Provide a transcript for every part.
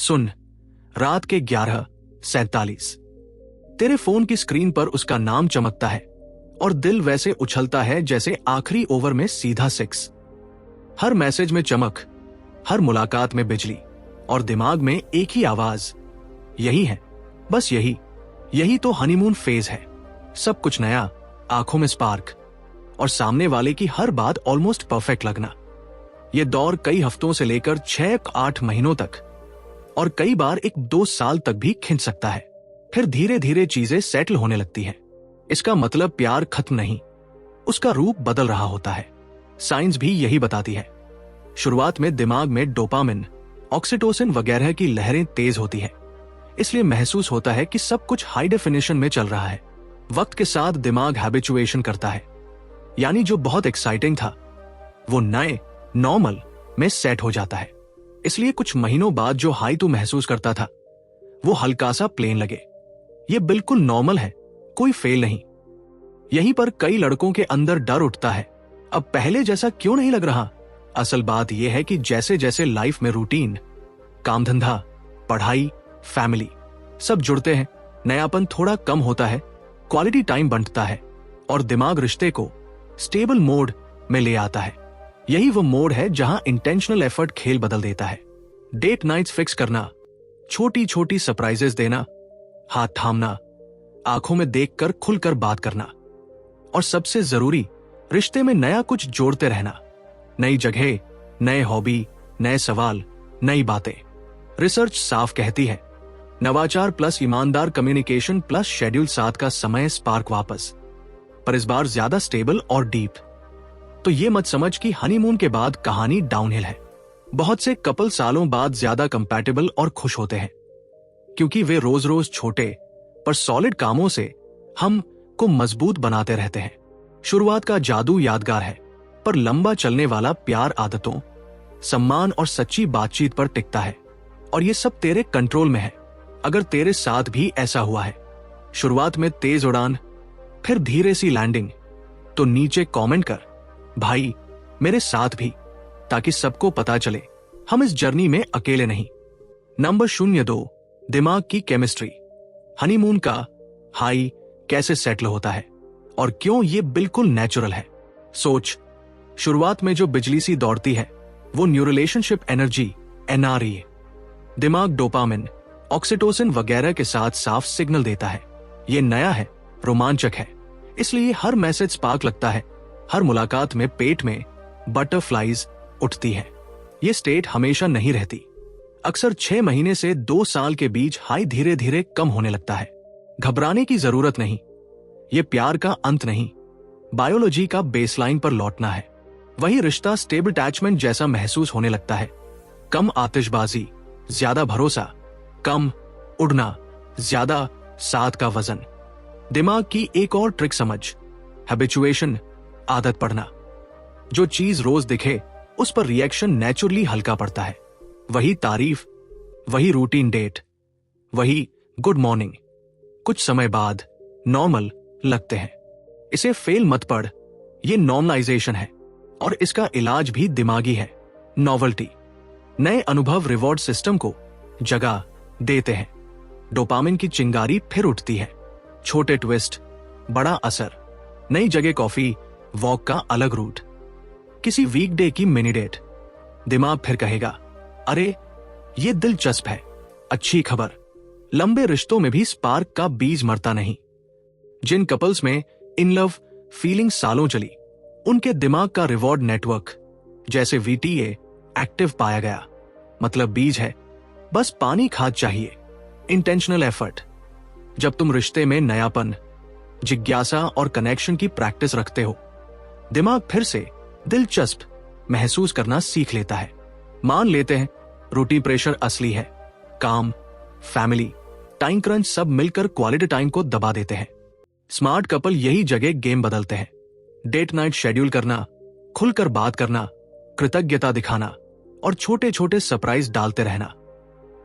सुन, रात के 11:47 तेरे फोन की स्क्रीन पर उसका नाम चमकता है और दिल वैसे उछलता है जैसे आखिरी ओवर में सीधा 6। हर मैसेज में चमक, हर मुलाकात में बिजली और दिमाग में एक ही आवाज, यही है, बस यही तो हनीमून फेज है। सब कुछ नया, आंखों में स्पार्क और सामने वाले की हर बात ऑलमोस्ट परफेक्ट लगना। यह दौर कई हफ्तों से लेकर 6-8 महीनों तक और कई बार 1-2 साल तक भी खिंच सकता है। फिर धीरे धीरे चीजें सेटल होने लगती हैं। इसका मतलब प्यार खत्म नहीं, उसका रूप बदल रहा होता है। साइंस भी यही बताती है। शुरुआत में दिमाग में डोपामिन, ऑक्सीटोसिन वगैरह की लहरें तेज होती है, इसलिए महसूस होता है कि सब कुछ हाई डेफिनेशन में चल रहा है। वक्त के साथ दिमाग हैबिचुएशन करता है, यानी जो बहुत एक्साइटिंग था वो नए नॉर्मल में सेट हो जाता है। इसलिए कुछ महीनों बाद जो हाई तू महसूस करता था वो हल्का सा प्लेन लगे। ये बिल्कुल नॉर्मल है, कोई फेल नहीं। यहीं पर कई लड़कों के अंदर डर उठता है, अब पहले जैसा क्यों नहीं लग रहा। असल बात यह है कि जैसे जैसे लाइफ में रूटीन, काम धंधा, पढ़ाई, फैमिली सब जुड़ते हैं, नयापन थोड़ा कम होता है, क्वालिटी टाइम बंटता है और दिमाग रिश्ते को स्टेबल मोड में ले आता है। यही वो मोड है जहां इंटेंशनल एफर्ट खेल बदल देता है। डेट नाइट्स फिक्स करना, छोटी छोटी सरप्राइजेस देना, हाथ थामना, आंखों में देखकर खुलकर बात करना और सबसे जरूरी, रिश्ते में नया कुछ जोड़ते रहना। नई जगह, नए हॉबी, नए सवाल, नई बातें। रिसर्च साफ कहती है, नवाचार प्लस ईमानदार कम्युनिकेशन प्लस शेड्यूल 7 का समय स्पार्क वापस, पर इस बार ज्यादा स्टेबल और डीप। तो ये मत समझ कि हनीमून के बाद कहानी डाउनहिल है। बहुत से कपल सालों बाद ज्यादा कंपैटिबल और खुश होते हैं, क्योंकि वे रोज रोज छोटे पर सॉलिड कामों से हम को मजबूत बनाते रहते हैं। शुरुआत का जादू यादगार है, पर लंबा चलने वाला प्यार आदतों, सम्मान और सच्ची बातचीत पर टिकता है। और ये सब तेरे कंट्रोल में है। अगर तेरे साथ भी ऐसा हुआ है, शुरुआत में तेज उड़ान फिर धीरे सी लैंडिंग, तो नीचे कमेंट कर, भाई मेरे साथ भी, ताकि सबको पता चले हम इस जर्नी में अकेले नहीं। नंबर 02, दिमाग की केमिस्ट्री। हनीमून का हाई कैसे सेटल होता है और क्यों ये बिल्कुल नेचुरल है। सोच, शुरुआत में जो बिजली सी दौड़ती है वो न्यू रिलेशनशिप एनर्जी NRE। दिमाग डोपामिन, ऑक्सीटोसिन वगैरह के साथ साफ सिग्नल देता है। ये नया है, रोमांचक है, इसलिए हर मैसेज स्पार्क लगता है। हर मुलाकात में पेट में बटरफ्लाइज उठती है। ये स्टेट हमेशा नहीं रहती। अक्सर 6 महीने से 2 साल के बीच हाई धीरे धीरे कम होने लगता है। घबराने की जरूरत नहीं, ये प्यार का अंत नहीं, बायोलॉजी का बेसलाइन पर लौटना है। वही रिश्ता स्टेबल अटैचमेंट जैसा महसूस होने लगता है। कम आतिशबाजी, ज्यादा भरोसा, कम उड़ना, ज्यादा साथ का वजन। दिमाग की एक और ट्रिक समझ, हैबिचुएशन, आदत पड़ना। जो चीज रोज दिखे उस पर रिएक्शन नेचुरली हल्का पड़ता है। वही तारीफ, वही रूटीन डेट, वही गुड मॉर्निंग कुछ समय बाद नॉर्मल लगते हैं। इसे फेल मत पढ़, ये नॉर्मलाइजेशन है और इसका इलाज भी दिमागी है। नॉवेल्टी, नए अनुभव रिवॉर्ड सिस्टम को जगह देते हैं। डोपामिन की चिंगारी फिर उठती है। छोटे ट्विस्ट, बड़ा असर। नई जगह कॉफी, वॉक का अलग रूट, किसी वीकडे की मिनी डेट। दिमाग फिर कहेगा, अरे ये दिलचस्प है, अच्छी खबर। लंबे रिश्तों में भी स्पार्क का बीज मरता नहीं। जिन कपल्स में इन लव फीलिंग सालों चली, उनके दिमाग का रिवॉर्ड नेटवर्क जैसे VTA एक्टिव पाया गया। मतलब बीज है, बस पानी खाद चाहिए। इंटेंशनल एफर्ट, जब तुम रिश्ते में नयापन, जिज्ञासा और कनेक्शन की प्रैक्टिस रखते हो, दिमाग फिर से दिलचस्प महसूस करना सीख लेता है। मान लेते हैं रूटीन प्रेशर असली है, काम, फैमिली, टाइम क्रंच सब मिलकर क्वालिटी टाइम को दबा देते हैं। स्मार्ट कपल यही जगह गेम बदलते हैं। डेट नाइट शेड्यूल करना, खुलकर बात करना, कृतज्ञता दिखाना और छोटे छोटे सरप्राइज डालते रहना।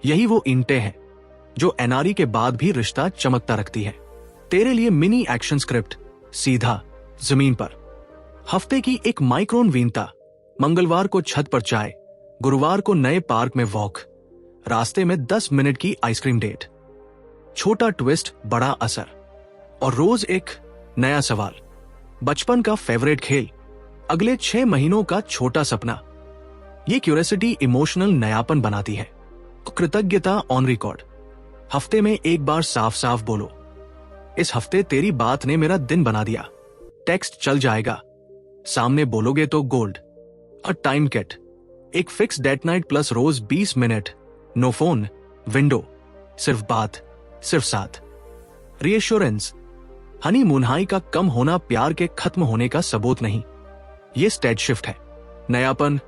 यही वो ईंटें हैं जो NRE के बाद भी रिश्ता चमकता रखती है। तेरे लिए मिनी एक्शन स्क्रिप्ट, सीधा जमीन पर। हफ्ते की एक माइक्रोनवीनता, मंगलवार को छत पर चाय, गुरुवार को नए पार्क में वॉक, रास्ते में 10 मिनट की आइसक्रीम डेट, छोटा ट्विस्ट बड़ा असर, और रोज एक नया सवाल, बचपन का फेवरेट खेल, अगले 6 महीनों का छोटा सपना। ये क्यूरियोसिटी इमोशनल नयापन बनाती है। कृतज्ञता ऑन रिकॉर्ड, हफ्ते में एक बार साफ साफ बोलो, इस हफ्ते तेरी बात ने मेरा दिन बना दिया। टेक्स्ट चल जाएगा, सामने बोलोगे तो गोल्ड। अ टाइम कैट, एक फिक्स डेट नाइट प्लस रोज 20 मिनट, नो फोन, विंडो, सिर्फ बात, सिर्फ साथ। रीएश्योरेंस, हनीमून हाई का कम होना प्यार के खत्म होने का सबूत नहीं, ये स्टेज शिफ्ट है। नयापन,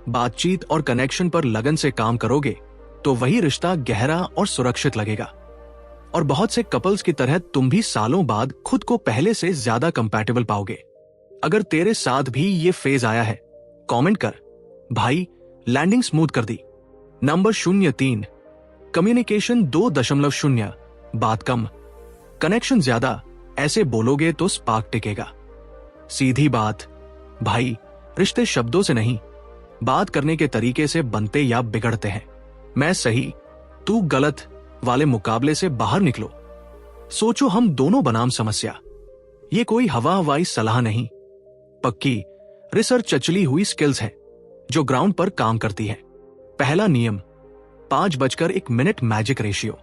बातचीत और कनेक्शन पर लगन से काम करोगे तो वही रिश्ता गहरा और सुरक्षित लगेगा। और बहुत से कपल्स की तरह तुम भी सालों बाद खुद को पहले से ज्यादा कंपैटिबल पाओगे। अगर तेरे साथ भी ये फेज आया है, कमेंट कर, भाई लैंडिंग स्मूथ कर दी। नंबर 03, कम्युनिकेशन 2.0, बात कम, कनेक्शन ज्यादा, ऐसे बोलोगे तो स्पार्क टिकेगा। सीधी बात, भाई रिश्ते शब्दों से नहीं, बात करने के तरीके से बनते या बिगड़ते हैं। मैं सही, तू गलत वाले मुकाबले से बाहर निकलो। सोचो हम दोनों बनाम समस्या। ये कोई हवा हवाई सलाह नहीं, पक्की रिसर्च चचली हुई स्किल्स है जो ग्राउंड पर काम करती है। पहला नियम, 5:01 मैजिक रेशियो।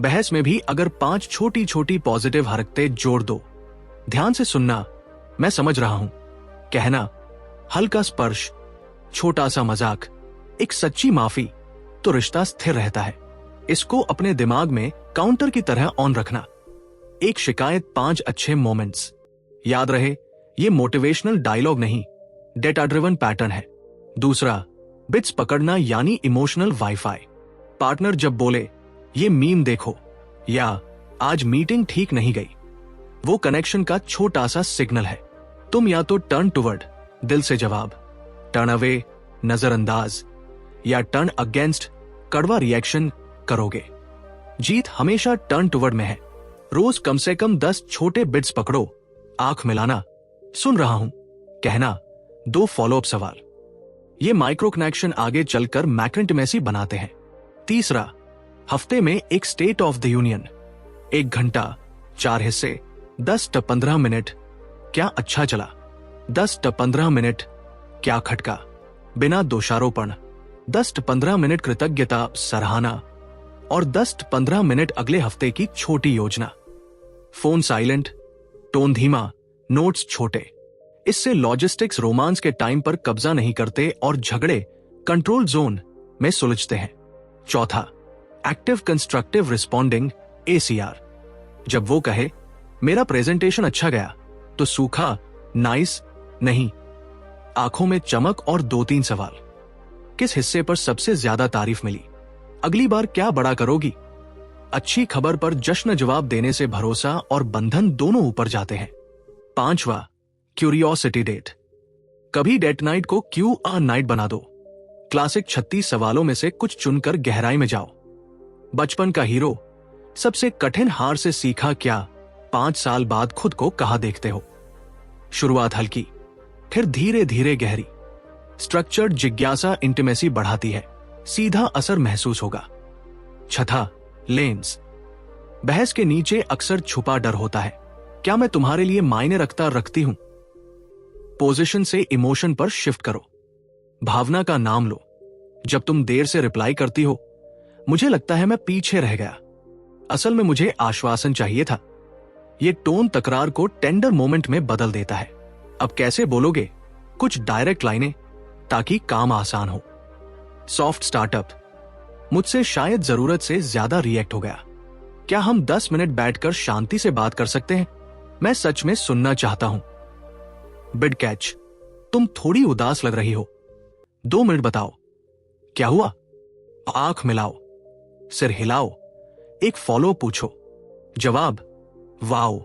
बहस में भी अगर 5 छोटी छोटी पॉजिटिव हरकतें जोड़ दो, ध्यान से सुनना, मैं समझ रहा हूं, कहना, हल्का स्पर्श, छोटा सा मजाक, एक सच्ची माफी, तो रिश्ता स्थिर रहता है। इसको अपने दिमाग में काउंटर की तरह ऑन रखना। एक शिकायत, 5 अच्छे मोमेंट्स। याद रहे, ये मोटिवेशनल डायलॉग नहीं, डेटा ड्रिवन पैटर्न है। दूसरा, बिट्स पकड़ना यानी इमोशनल वाईफाई। पार्टनर जब बोले ये मीम देखो या आज मीटिंग ठीक नहीं गई, वो कनेक्शन का छोटा सा सिग्नल है। तुम या तो टर्न टुवर्ड, दिल से जवाब, टर्न अवे, नजरअंदाज, या टर्न अगेंस्ट, कड़वा रिएक्शन करोगे। जीत हमेशा टर्न टुवर्ड में है। रोज कम से कम 10 छोटे बिट्स पकड़ो, आंख मिलाना, सुन रहा हूं, कहना, 2 फॉलोअप सवाल। ये माइक्रो कनेक्शन आगे चलकर मैक्रोइंटिमेसी बनाते हैं। तीसरा, हफ्ते में एक स्टेट ऑफ द यूनियन, 1 घंटा, 4 हिस्से, 10-15 मिनट, क्या अच्छा चला, 10-15 मिनट, क्या खटका, बिना दोषारोपण, 10-15 मिनट कृतज्ञता सराहना, और 10-15 मिनट अगले हफ्ते की छोटी योजना। फोन साइलेंट, टोन धीमा, नोट्स छोटे। इससे लॉजिस्टिक्स रोमांस के टाइम पर कब्जा नहीं करते और झगड़े कंट्रोल जोन में सुलझते हैं। चौथा, एक्टिव कंस्ट्रक्टिव रिस्पॉन्डिंग, ACR। जब वो कहे मेरा प्रेजेंटेशन अच्छा गया, तो सूखा नाइस नहीं, आंखों में चमक और 2-3 सवाल। किस हिस्से पर सबसे ज्यादा तारीफ मिली, अगली बार क्या बड़ा करोगी। अच्छी खबर पर जश्न जवाब देने से भरोसा और बंधन दोनों ऊपर जाते हैं। 5वां, क्यूरियोसिटी डेट। कभी डेट नाइट को QR नाइट बना दो। क्लासिक 36 सवालों में से कुछ चुनकर गहराई में जाओ। बचपन का हीरो, सबसे कठिन हार से सीखा क्या, 5 साल बाद खुद को कहां देखते हो। शुरुआत हल्की, फिर धीरे धीरे गहरी। स्ट्रक्चर्ड जिज्ञासा इंटीमेसी बढ़ाती है, सीधा असर महसूस होगा। छठा, लेंस। बहस के नीचे अक्सर छुपा डर होता है, क्या मैं तुम्हारे लिए मायने रखती हूं। पोजीशन से इमोशन पर शिफ्ट करो। भावना का नाम लो। जब तुम देर से रिप्लाई करती हो, मुझे लगता है मैं पीछे रह गया, असल में मुझे आश्वासन चाहिए था। ये टोन तकरार को टेंडर मोमेंट में बदल देता है। अब कैसे बोलोगे, कुछ डायरेक्ट लाइनें, ताकि काम आसान हो। सॉफ्ट स्टार्टअप, मुझसे शायद जरूरत से ज्यादा रिएक्ट हो गया, क्या हम 10 मिनट बैठकर शांति से बात कर सकते हैं, मैं सच में सुनना चाहता हूं। बिड कैच, तुम थोड़ी उदास लग रही हो, 2 मिनट बताओ, क्या हुआ। आंख मिलाओ, सिर हिलाओ, एक फॉलो पूछो, जवाब, वाओ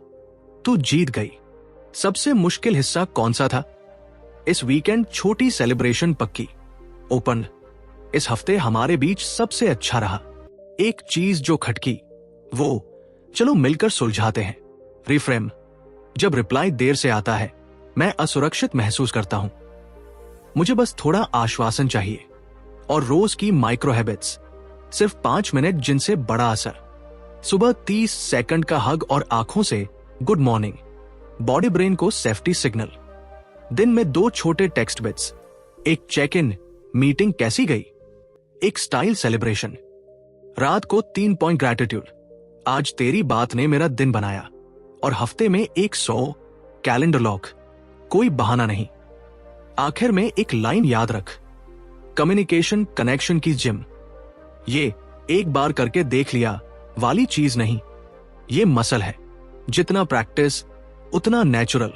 तू जीत गई। सबसे मुश्किल हिस्सा कौन सा था। इस वीकेंड छोटी सेलिब्रेशन पक्की। ओपन, इस हफ्ते हमारे बीच सबसे अच्छा रहा। एक चीज जो खटकी, वो चलो मिलकर सुलझाते हैं। रिफ्रेम, जब रिप्लाई देर से आता है मैं असुरक्षित महसूस करता हूं, मुझे बस थोड़ा आश्वासन चाहिए। और रोज की माइक्रो हैबिट्स, सिर्फ 5 मिनट जिनसे बड़ा असर। सुबह 30 सेकंड का हग और आंखों से गुड मॉर्निंग, बॉडी ब्रेन को सेफ्टी सिग्नल। दिन में 2 छोटे टेक्स्ट बिट्स, एक चेक इन, मीटिंग कैसी गई, एक स्टाइल सेलिब्रेशन। रात को 3 पॉइंट ग्रैटिट्यूड, आज तेरी बात ने मेरा दिन बनाया। और हफ्ते में 100 कैलेंडर लॉक, कोई बहाना नहीं। आखिर में एक लाइन याद रख, कम्युनिकेशन कनेक्शन की जिम। ये एक बार करके देख लिया वाली चीज नहीं, ये मसल है। जितना प्रैक्टिस उतना नेचुरल,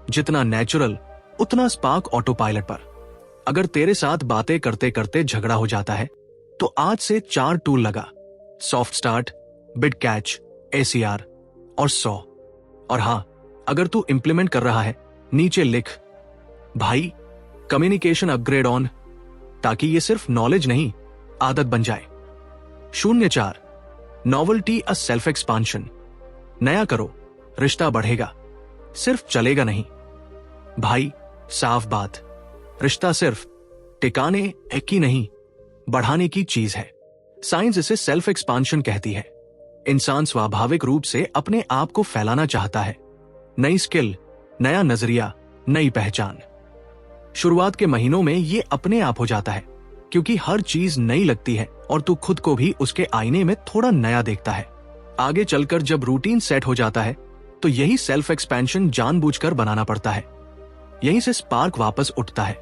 जितना नेचुरल उतना स्पार्क ऑटो पायलट पर। अगर तेरे साथ बातें करते करते झगड़ा हो जाता है तो आज से 4 टूल लगा, soft start, bit catch, ACR और 100। और हां, अगर तू इंप्लीमेंट कर रहा है नीचे लिख, भाई कम्युनिकेशन अपग्रेड ऑन, ताकि ये सिर्फ नॉलेज नहीं आदत बन जाए। 04 नॉवेल्टी अ सेल्फ एक्सपांशन। नया करो, रिश्ता बढ़ेगा, सिर्फ चलेगा नहीं। भाई साफ बात, रिश्ता सिर्फ टिकाने की नहीं, बढ़ाने की चीज है। साइंस इसे सेल्फ एक्सपांशन कहती है। इंसान स्वाभाविक रूप से अपने आप को फैलाना चाहता है। नई स्किल, नया नजरिया, नई पहचान। शुरुआत के महीनों में ये अपने आप हो जाता है, क्योंकि हर चीज नई लगती है और तू खुद को भी उसके आईने में थोड़ा नया देखता है। आगे चलकर जब रूटीन सेट हो जाता है तो यही सेल्फ एक्सपेंशन जानबूझकर बनाना पड़ता है। यहीं से स्पार्क वापस उठता है।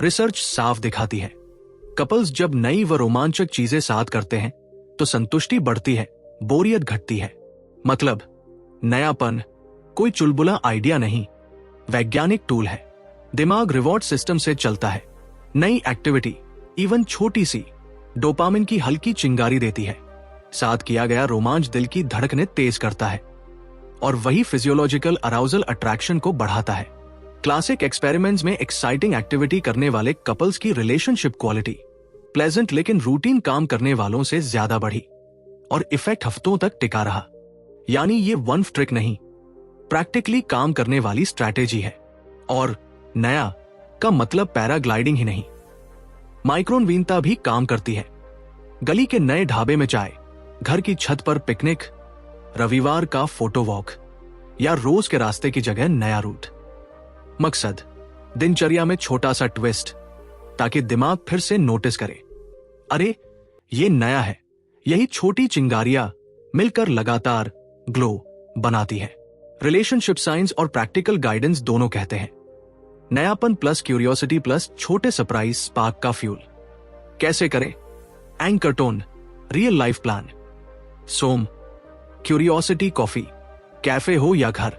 रिसर्च साफ दिखाती है, कपल्स जब नई व रोमांचक चीजें साथ करते हैं तो संतुष्टि बढ़ती है, बोरियत घटती है। मतलब नयापन कोई चुलबुला आइडिया नहीं, वैज्ञानिक टूल है। दिमाग रिवॉर्ड सिस्टम से चलता है। नई एक्टिविटी, इवन छोटी सी, डोपामिन की हल्की चिंगारी देती है। साथ किया गया रोमांच दिल की धड़कनें तेज करता है और वही फिजियोलॉजिकल अराउजल अट्रैक्शन को बढ़ाता है। क्लासिक एक्सपेरिमेंट्स में एक्साइटिंग एक्टिविटी करने वाले कपल्स की रिलेशनशिप क्वालिटी प्लेजेंट लेकिन रूटीन काम करने वालों से ज्यादा बढ़ी और इफेक्ट हफ्तों तक टिका रहा। यानी ये वन ट्रिक नहीं, प्रैक्टिकली काम करने वाली स्ट्रैटेजी है। और नया का मतलब पैराग्लाइडिंग ही नहीं, माइक्रोनवीनता भी काम करती है। गली के नए ढाबे में चाय, घर की छत पर पिकनिक, रविवार का फोटो वॉक या रोज के रास्ते की जगह नया रूट। मकसद दिनचर्या में छोटा सा ट्विस्ट, ताकि दिमाग फिर से नोटिस करे, अरे ये नया है। यही छोटी चिंगारियां मिलकर लगातार ग्लो बनाती है। रिलेशनशिप साइंस और प्रैक्टिकल गाइडेंस दोनों कहते हैं, नयापन प्लस क्यूरियोसिटी प्लस छोटे सरप्राइज स्पार्क का फ्यूल। कैसे करें? Anchor tone, real life plan. सोम, क्यूरियोसिटी कॉफी, कैफे हो या घर,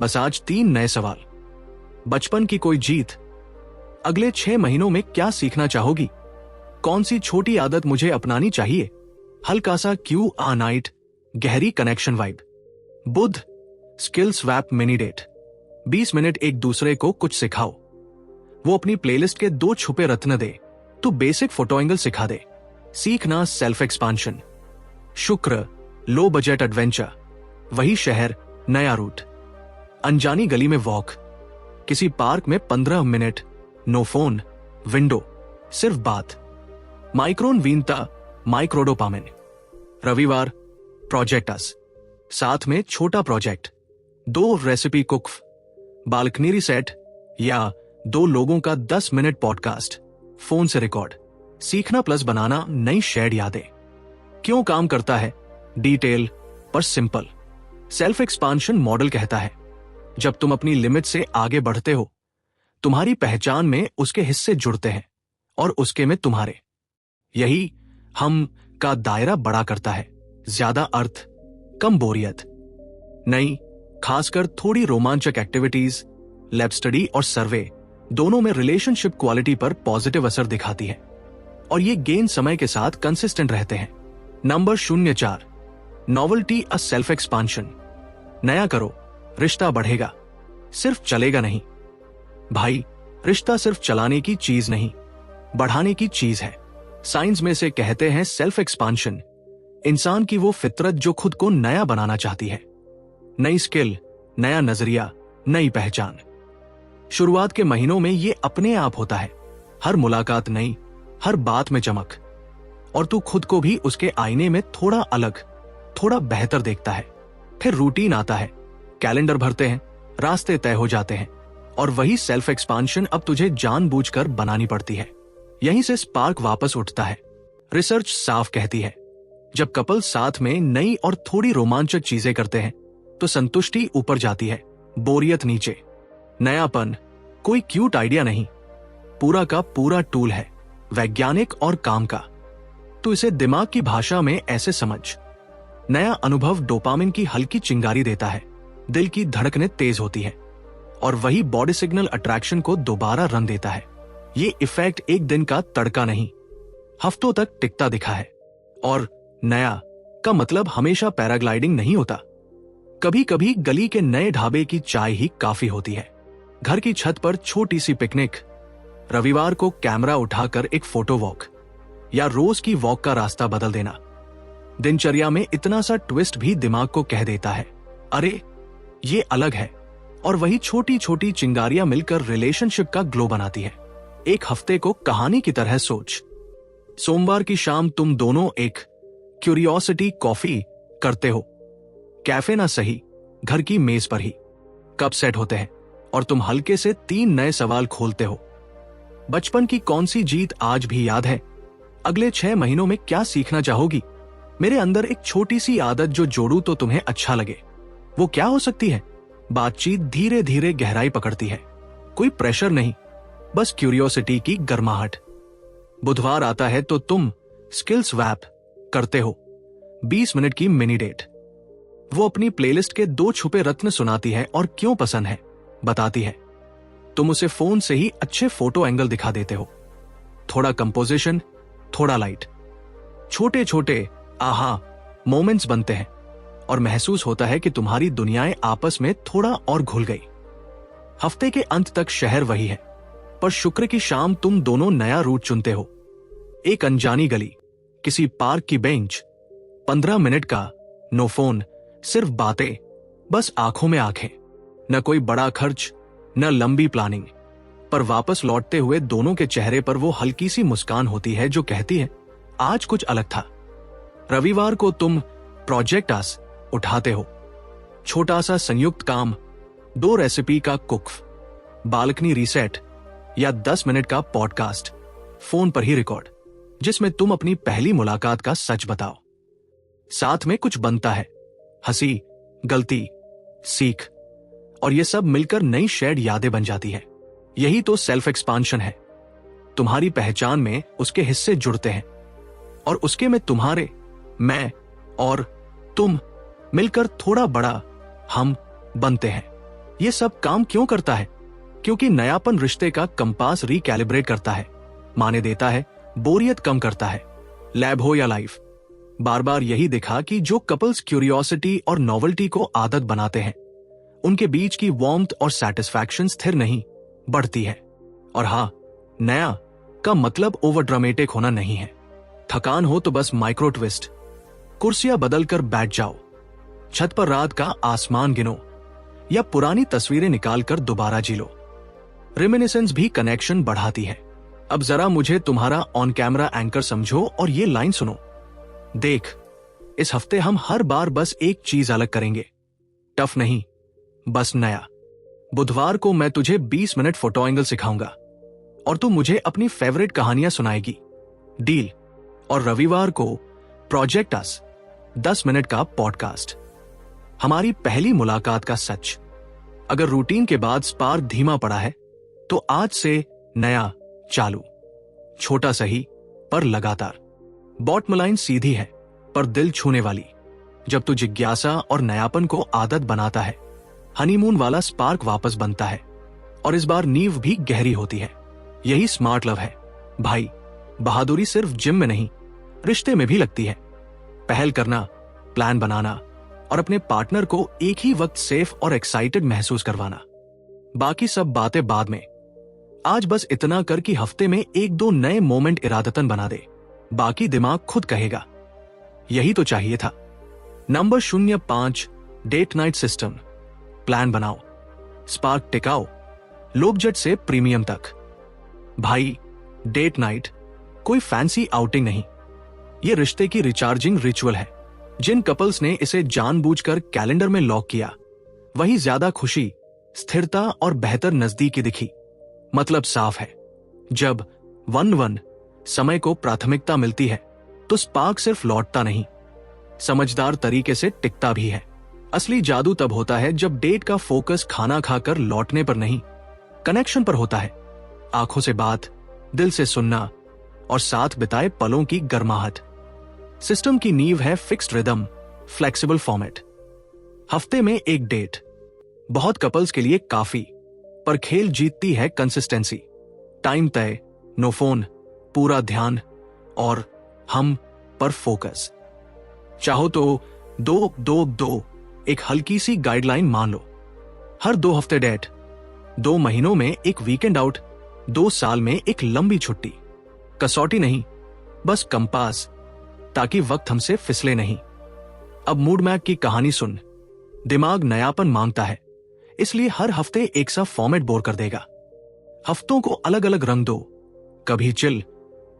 बस आज 3 नए सवाल। बचपन की कोई जीत, अगले 6 महीनों में क्या सीखना चाहोगी? कौन सी छोटी आदत मुझे अपनानी चाहिए? हल्का सा क्यू आ नाइट, गहरी कनेक्शन वाइब। बुध, skill swap mini date, 20 minute एक दूसरे को कुछ सिखाओ। वो अपनी प्लेलिस्ट के 2 छुपे रत्न दे, तो बेसिक फोटो एंगल सिखा दे। सीखना सेल्फ एक्सपांशन। शुक्र, लो बजट एडवेंचर, वही शहर नया रूट। अनजानी गली में वॉक, किसी पार्क में 15 मिनट, नो फोन, विंडो, सिर्फ बात। माइक्रोनवीनता, माइक्रोडोपामिन। रविवार, प्रोजेक्ट अस, साथ में छोटा project, 2 recipe cook, balcony reset या 2 लोगों का 10 मिनट पॉडकास्ट, फोन से रिकॉर्ड। सीखना प्लस बनाना नई शेयर्ड यादें। क्यों काम करता है? डिटेल पर सिंपल। सेल्फ एक्सपांशन मॉडल कहता है, जब तुम अपनी लिमिट से आगे बढ़ते हो, तुम्हारी पहचान में उसके हिस्से जुड़ते हैं और उसके में तुम्हारे। यही हम का दायरा बड़ा करता है। ज्यादा अर्थ, कम बोरियत। नई, खासकर थोड़ी रोमांचक एक्टिविटीज, लैब स्टडी और सर्वे दोनों में रिलेशनशिप क्वालिटी पर पॉजिटिव असर दिखाती है और ये गेन समय के साथ कंसिस्टेंट रहते हैं। Number 04, novelty a self expansion. नया करो, रिश्ता बढ़ेगा, सिर्फ चलेगा नहीं। भाई, रिश्ता सिर्फ चलाने की चीज नहीं, बढ़ाने की चीज है। साइंस में से कहते हैं सेल्फ एक्सपांशन इंसान की वो फितरत जो खुद को नया बनाना चाहती है। नई स्किल, नया नजरिया, नई पहचान। शुरुआत के महीनों में ये अपने आप होता है। हर मुलाकात नई, हर बात में चमक और तू खुद को भी उसके आईने में थोड़ा अलग, थोड़ा बेहतर देखता है। फिर रूटीन आता है, कैलेंडर भरते हैं, रास्ते तय हो जाते हैं और वही सेल्फ एक्सपांशन अब तुझे जानबूझकर बनानी पड़ती है। यहीं से स्पार्क वापस उठता है। रिसर्च साफ कहती है, जब कपल साथ में नई और थोड़ी रोमांचक चीजें करते हैं तो संतुष्टि ऊपर जाती है, बोरियत नीचे। नयापन कोई क्यूट आइडिया नहीं, पूरा का पूरा टूल है, वैज्ञानिक और काम का। तो इसे दिमाग की भाषा में ऐसे समझ, नया अनुभव डोपामिन की हल्की चिंगारी देता है, दिल की धड़कनें तेज होती है और वही बॉडी सिग्नल अट्रैक्शन को दोबारा रंग देता है। ये इफेक्ट एक दिन का तड़का नहीं, हफ्तों तक टिकता दिखा है। और नया का मतलब हमेशा पैराग्लाइडिंग नहीं होता। कभी कभी गली के नए ढाबे की चाय ही काफी होती है, घर की छत पर छोटी सी पिकनिक, रविवार को कैमरा उठाकर एक फोटो वॉक, या रोज की वॉक का रास्ता बदल देना। दिनचर्या में इतना सा ट्विस्ट भी दिमाग को कह देता है, अरे ये अलग है। और वही छोटी छोटी चिंगारियां मिलकर रिलेशनशिप का ग्लो बनाती है। एक हफ्ते को कहानी की तरह सोच। सोमवार की शाम तुम दोनों एक क्यूरियोसिटी कॉफी करते हो, कैफे ना सही, घर की मेज पर ही। कप सेट होते हैं और तुम हल्के से 3 नए सवाल खोलते हो। बचपन की कौन सी जीत आज भी याद है? अगले 6 महीनों में क्या सीखना चाहोगी? मेरे अंदर एक छोटी सी आदत जो जोड़ू तो तुम्हें अच्छा लगे, वो क्या हो सकती है? बातचीत धीरे धीरे गहराई पकड़ती है, कोई प्रेशर नहीं, बस क्यूरियोसिटी की गर्माहट। बुधवार आता है तो तुम स्किल्स वैप करते हो, 20 मिनट की मिनी डेट। वो अपनी प्लेलिस्ट के 2 छुपे रत्न सुनाती है और क्यों पसंद है बताती है। तुम उसे फोन से ही अच्छे फोटो एंगल दिखा देते हो, थोड़ा कंपोजिशन, थोड़ा लाइट। छोटे छोटे आहा मोमेंट्स बनते हैं और महसूस होता है कि तुम्हारी दुनियाएं आपस में थोड़ा और घुल गई। हफ्ते के अंत तक शहर वही है, पर शुक्र की शाम तुम दोनों नया रूट चुनते हो। एक अनजानी गली, किसी पार्क की बेंच, 15 मिनट का नो फोन, सिर्फ बातें, बस आंखों में आंखें। न कोई बड़ा खर्च, न लंबी प्लानिंग, पर वापस लौटते हुए दोनों के चेहरे पर वो हल्की सी मुस्कान होती है जो कहती है, आज कुछ अलग था। रविवार को तुम प्रोजेक्ट आस उठाते हो, छोटा सा संयुक्त काम, 2 रेसिपी का कुक्फ, बालकनी रीसेट या 10 मिनट का पॉडकास्ट, फोन पर ही रिकॉर्ड, जिसमें तुम अपनी पहली मुलाकात का सच बताओ। साथ में कुछ बनता है, हंसी, गलती, सीख, और ये सब मिलकर नई शेयर्ड यादें बन जाती है। यही तो सेल्फ एक्सपांशन है। तुम्हारी पहचान में उसके हिस्से जुड़ते हैं और उसके में तुम्हारे, मैं और तुम मिलकर थोड़ा बड़ा हम बनते हैं। ये सब काम क्यों करता है? क्योंकि नयापन रिश्ते का कंपास रिकैलिब्रेट करता है, माने देता है, बोरियत कम करता है। लैब हो या लाइफ, बार बार यही दिखा कि जो कपल्स क्यूरियोसिटी और नॉवेल्टी को आदत बनाते हैं, उनके बीच की वार्मथ और सैटिस्फैक्शन स्थिर नहीं, बढ़ती है। और हाँ, नया का मतलब ओवर ड्रामेटिक होना नहीं है। थकान हो तो बस माइक्रो ट्विस्ट, कुर्सियां बदलकर बैठ जाओ, छत पर रात का आसमान गिनो या पुरानी तस्वीरें निकालकर दोबारा जी लो। रिमिनिसेंस भी कनेक्शन बढ़ाती है। अब जरा मुझे तुम्हारा ऑन कैमरा एंकर समझो और ये लाइन सुनो। देख, इस हफ्ते हम हर बार बस एक चीज अलग करेंगे, टफ नहीं, बस नया। बुधवार को मैं तुझे 20 मिनट फोटो एंगल सिखाऊंगा और तू मुझे अपनी फेवरेट कहानियां सुनाएगी, डील। और रविवार को प्रोजेक्ट अस, 10 मिनट का पॉडकास्ट, हमारी पहली मुलाकात का सच। अगर रूटीन के बाद स्पार्क धीमा पड़ा है तो आज से नया चालू, छोटा सही पर लगातार। बॉटम लाइन सीधी है पर दिल छूने वाली। जब तू जिज्ञासा और नयापन को आदत बनाता है, हनीमून वाला स्पार्क वापस बनता है और इस बार नींव भी गहरी होती है। यही स्मार्ट लव है भाई। बहादुरी सिर्फ जिम में नहीं, रिश्ते में भी लगती है। पहल करना, प्लान बनाना और अपने पार्टनर को एक ही वक्त सेफ और एक्साइटेड महसूस करवाना। बाकी सब बातें बाद में। आज बस इतना कर कि हफ्ते में 1-2 नए मोमेंट इरादतन बना दे, बाकी दिमाग खुद कहेगा। यही तो चाहिए था। Number 05, date night system. Plan बनाओ, स्पार्क टिकाओ, लो बजट से प्रीमियम तक। भाई, डेट नाइट कोई फैंसी आउटिंग नहीं, ये रिश्ते की रिचार्जिंग रिचुअल है। जिन कपल्स ने इसे जानबूझकर कैलेंडर में लॉक किया, वही ज्यादा खुशी, स्थिरता और बेहतर नजदीकी दिखी। मतलब साफ है, जब 1-1 समय को प्राथमिकता मिलती है तो स्पार्क सिर्फ लौटता नहीं, समझदार तरीके से टिकता भी है। असली जादू तब होता है जब डेट का फोकस खाना खाकर लौटने पर नहीं, कनेक्शन पर होता है। आंखों से बात, दिल से सुनना और साथ बिताए पलों की गर्माहट। सिस्टम की नींव है फिक्स्ड रिदम, फ्लेक्सिबल फॉर्मेट। हफ्ते में एक डेट बहुत कपल्स के लिए काफी, पर खेल जीतती है कंसिस्टेंसी। टाइम तय, नो फोन, पूरा ध्यान और हम पर फोकस। चाहो तो 2-2-2 एक हल्की सी गाइडलाइन मान लो। हर 2 हफ्ते डेट, 2 महीनों में एक वीकेंड आउट, 2 साल में एक लंबी छुट्टी। कसौटी नहीं, बस कंपास, ताकि वक्त हमसे फिसले नहीं। अब मूड मैप की कहानी सुन। दिमाग नयापन मांगता है, इसलिए हर हफ्ते एक सा फॉर्मेट बोर कर देगा। हफ्तों को अलग अलग रंग दो, कभी चिल,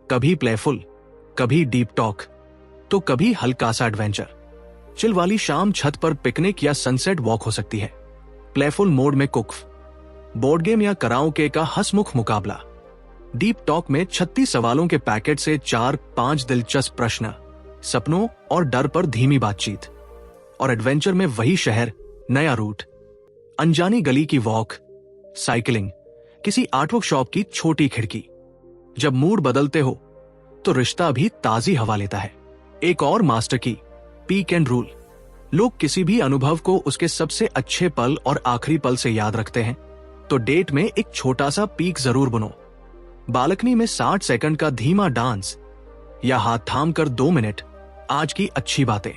कभी प्लेफुल, कभी डीप टॉक, तो कभी हल्का सा एडवेंचर। चिल वाली शाम छत पर पिकनिक या सनसेट वॉक हो सकती है। प्लेफुल मोड में कुक्फ, बोर्ड गेम या कराओके का हंसमुख मुकाबला। डीप टॉक में 36 सवालों के पैकेट से 4-5 दिलचस्प प्रश्न, सपनों और डर पर धीमी बातचीत। और एडवेंचर में वही शहर, नया रूट, अनजानी गली की वॉक, साइकिलिंग, किसी आर्टवर्क शॉप की छोटी खिड़की। जब मूड बदलते हो तो रिश्ता भी ताजी हवा लेता है। एक और मास्टर की, पीक एंड रूल। लोग किसी भी अनुभव को उसके सबसे अच्छे पल और आखिरी पल से याद रखते हैं, तो डेट में एक छोटा सा पीक जरूर बनो। बालकनी में 60 सेकंड का धीमा डांस या हाथ थाम कर 2 मिनट, आज की अच्छी बातें।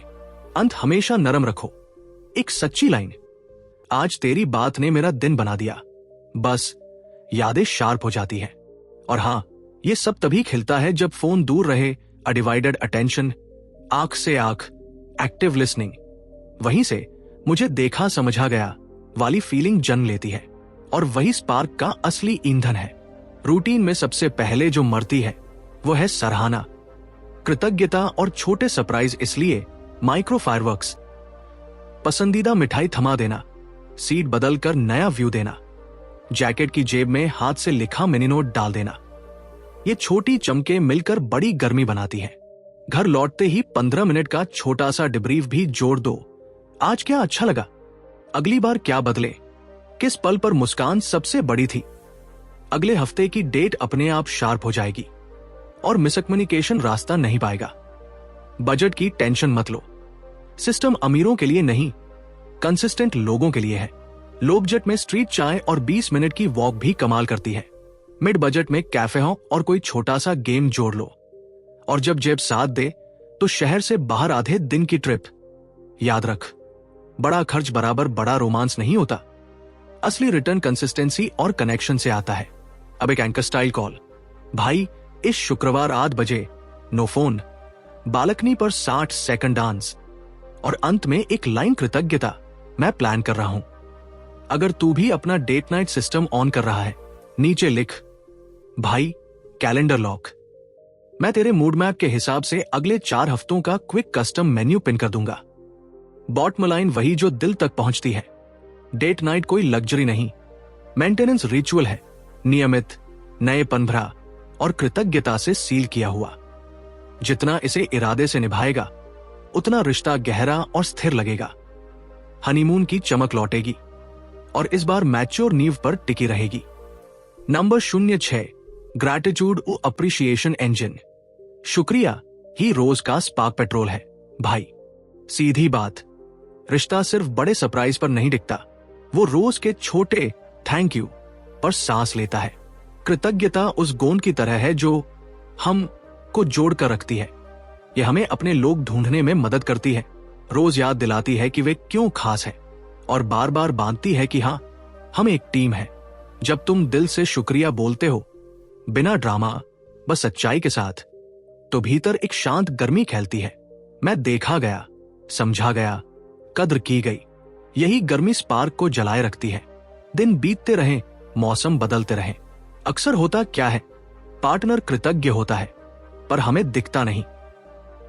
अंत हमेशा नरम रखो। एक सच्ची लाइन, आज तेरी बात ने मेरा दिन बना दिया। बस यादें शार्प हो जाती है। और हाँ, ये सब तभी खिलता है जब फोन दूर रहे। अ डिवाइडेड अटेंशन, आंख से आंख, एक्टिव लिसनिंग, वहीं से मुझे देखा समझा गया वाली फीलिंग जन्म लेती है। और वही स्पार्क का असली ईंधन है। रूटीन में सबसे पहले जो मरती है वो है सराहना, कृतज्ञता और छोटे सरप्राइज। इसलिए माइक्रो फायरवर्क्स, पसंदीदा मिठाई थमा देना, सीट बदलकर नया व्यू देना, जैकेट की जेब में हाथ से लिखा मिनी नोट डाल देना, ये छोटी चमके मिलकर बड़ी गर्मी बनाती है। घर लौटते ही 15 मिनट का छोटा सा डिब्रीफ भी जोड़ दो। आज क्या अच्छा लगा, अगली बार क्या बदले, किस पल पर मुस्कान सबसे बड़ी थी। अगले हफ्ते की डेट अपने आप शार्प हो जाएगी और मिसकम्युनिकेशन रास्ता नहीं पाएगा। बजट की टेंशन मत लो, सिस्टम अमीरों के लिए नहीं, कंसिस्टेंट लोगों के लिए है। लो बजट में स्ट्रीट चाय और 20 मिनट की वॉक भी कमाल करती है। मिड बजट में कैफे हो और कोई छोटा सा गेम जोड़ लो। और जब जेब साथ दे तो शहर से बाहर आधे दिन की ट्रिप। याद रख, बड़ा खर्च बराबर बड़ा रोमांस नहीं होता। असली रिटर्न कंसिस्टेंसी और कनेक्शन से आता है। अब एक एंकर स्टाइल कॉल। भाई, इस शुक्रवार 8 बजे, नो फोन, बालकनी पर 60 सेकंड डांस और अंत में एक लाइन कृतज्ञता, मैं प्लान कर रहा हूं। अगर तू भी अपना डेट नाइट सिस्टम ऑन कर रहा है, नीचे लिख, भाई, कैलेंडर लॉक। मैं तेरे मूड मैप के हिसाब से अगले 4 हफ्तों का क्विक कस्टम मेन्यू पिन कर दूंगा। बॉटम लाइन वही जो दिल तक पहुंचती है। डेट नाइट कोई लग्जरी नहीं, मेंटेनेंस रिचुअल है, नियमित, नए पनभरा और कृतज्ञता से सील किया हुआ। जितना इसे इरादे से निभाएगा, उतना रिश्ता गहरा और स्थिर लगेगा। हनीमून की चमक लौटेगी और इस बार मैच्योर नींव पर टिकी रहेगी। नंबर 06, ग्रैटिट्यूड व अप्रिशिएशन इंजन। शुक्रिया ही रोज का स्पार्क पेट्रोल है। भाई, सीधी बात, रिश्ता सिर्फ बड़े सरप्राइज पर नहीं टिकता, वो रोज के छोटे थैंक यू पर सांस लेता है। कृतज्ञता उस गोंद की तरह है जो हम को जोड़ कर रखती है। यह हमें अपने लोग ढूंढने में मदद करती है, रोज याद दिलाती है कि वे क्यों खास है और बार बार बांधती है कि हाँ, हम एक टीम है। जब तुम दिल से शुक्रिया बोलते हो, बिना ड्रामा, बस सच्चाई के साथ, तो भीतर एक शांत गर्मी फैलती है। मैं देखा गया, समझा गया, कद्र की गई। यही गर्मी स्पार्क को जलाए रखती है। दिन बीतते रहे, मौसम बदलते रहे, अक्सर होता क्या है, पार्टनर कृतज्ञ होता है पर हमें दिखता नहीं।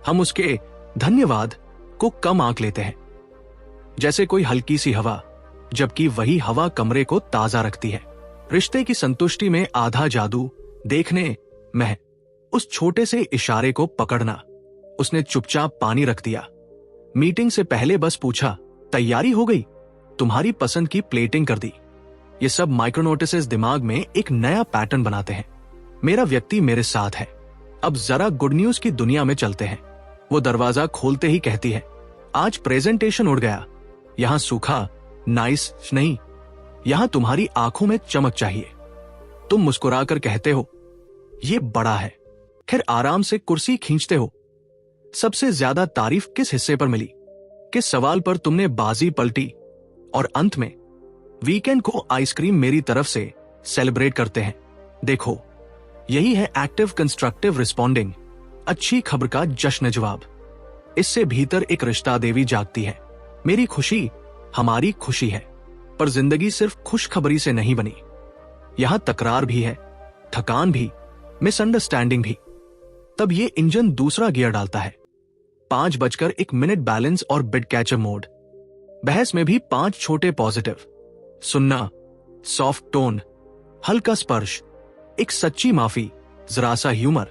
हम उसके धन्यवाद को कम आंक लेते हैं, जैसे कोई हल्की सी हवा, जबकि वही हवा कमरे को ताजा रखती है। रिश्ते की संतुष्टि में आधा जादू देखने में है उस छोटे से इशारे को पकड़ना। उसने चुपचाप पानी रख दिया। मीटिंग से पहले बस पूछा, तैयारी हो गई? तुम्हारी पसंद की प्लेटिंग कर दी। ये सब माइक्रो नोटिसेस दिमाग में एक नया पैटर्न बनाते हैं। मेरा व्यक्ति मेरे साथ है। अब जरा गुड न्यूज की दुनिया में चलते हैं। वो दरवाजा खोलते ही कहती है, आज प्रेजेंटेशन उड़ गया। यहां सूखा नाइस नहीं, यहां तुम्हारी आंखों में चमक चाहिए। तुम मुस्कुराकर कहते हो, ये बड़ा है। फिर आराम से कुर्सी खींचते हो। सबसे ज्यादा तारीफ किस हिस्से पर मिली? किस सवाल पर तुमने बाजी पलटी? और अंत में वीकेंड को आइसक्रीम मेरी तरफ से सेलिब्रेट करते हैं। देखो, यही है एक्टिव कंस्ट्रक्टिव रिस्पॉन्डिंग, अच्छी खबर का जश्न जवाब। इससे भीतर एक रिश्ता देवी जागती है। मेरी खुशी हमारी खुशी है, पर जिंदगी सिर्फ खुशखबरी से नहीं बनी। यहां तकरार भी है, थकान भी, मिसअंडरस्टैंडिंग भी। तब ये इंजन दूसरा गियर डालता है। 5:01 बैलेंस और बिड कैचअप मोड। बहस में भी 5 छोटे पॉजिटिव, सुनना, सॉफ्ट टोन, हल्का स्पर्श, एक सच्ची माफी, जरा सा ह्यूमर,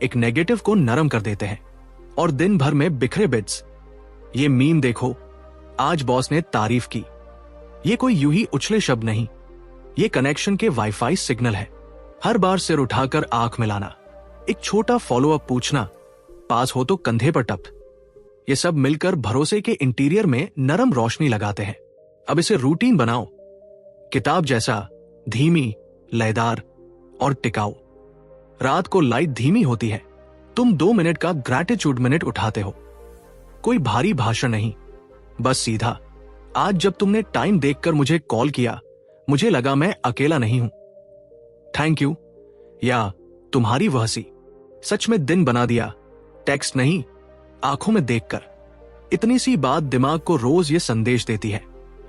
एक नेगेटिव को नरम कर देते हैं। और दिन भर में बिखरे बिट्स। ये मीम देखो, आज बॉस ने तारीफ की। ये कोई यूं ही उछले शब्द नहीं, ये कनेक्शन के वाईफाई सिग्नल है। हर बार सिर उठाकर आंख मिलाना, एक छोटा फॉलोअप पूछना, पास हो तो कंधे पर टप। ये सब मिलकर भरोसे के इंटीरियर में नरम रोशनी लगाते हैं। अब इसे रूटीन बनाओ, किताब जैसा, धीमी, लयदार और टिकाऊ। रात को लाइट धीमी होती है, तुम 2 मिनट का ग्रैटिट्यूड मिनट उठाते हो। कोई भारी भाषण नहीं, बस सीधा, आज जब तुमने टाइम देखकर मुझे कॉल किया, मुझे लगा मैं अकेला नहीं हूं। Thank you. या तुम्हारी वह सी सच में दिन बना दिया, टेक्स्ट नहीं, आंखों में देखकर। इतनी सी बात दिमाग को रोज ये संदेश देती है,